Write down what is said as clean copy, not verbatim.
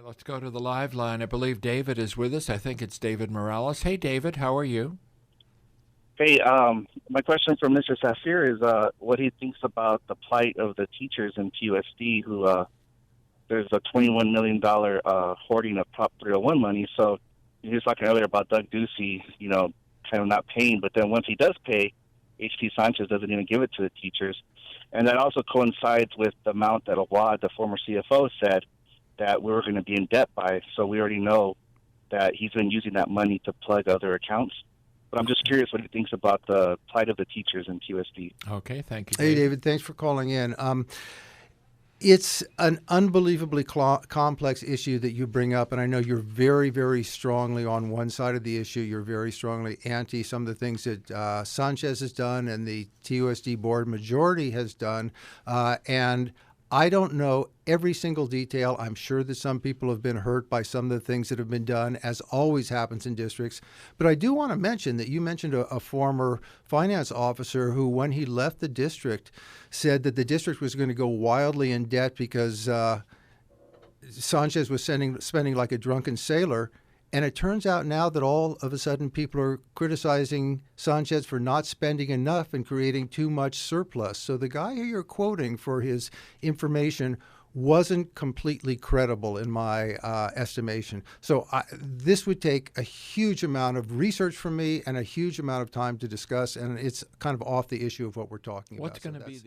Let's go to the live line. I believe David is with us. I think it's David Morales. Hey, David, how are you? Hey, my question for Mr. Safier is what he thinks about the plight of the teachers in TUSD who there's a $21 million hoarding of Prop 301 money. So you were talking earlier about Doug Ducey, kind of not paying, but then once he does pay, H.T. Sanchez doesn't even give it to the teachers. And that also coincides with the amount that Awad, the former CFO, said that we were going to be in debt by. So we already know that he's been using that money to plug other accounts. But I'm just curious what he thinks about the plight of the teachers in TUSD. Okay, thank you, David. Hey, David, thanks for calling in. It's an unbelievably complex issue that you bring up, and I know you're very, very strongly on one side of the issue. You're very strongly anti some of the things that Sanchez has done and the TUSD board majority has done, and I don't know every single detail. I'm sure that some people have been hurt by some of the things that have been done, as always happens in districts. But I do want to mention that you mentioned a former finance officer who, when he left the district, said that the district was going to go wildly in debt because Sanchez was spending like a drunken sailor. And it turns out now that all of a sudden people are criticizing Sanchez for not spending enough and creating too much surplus. So the guy who you're quoting for his information wasn't completely credible in my estimation. So this would take a huge amount of research from me and a huge amount of time to discuss, and it's kind of off the issue of what we're talking about. What's going to be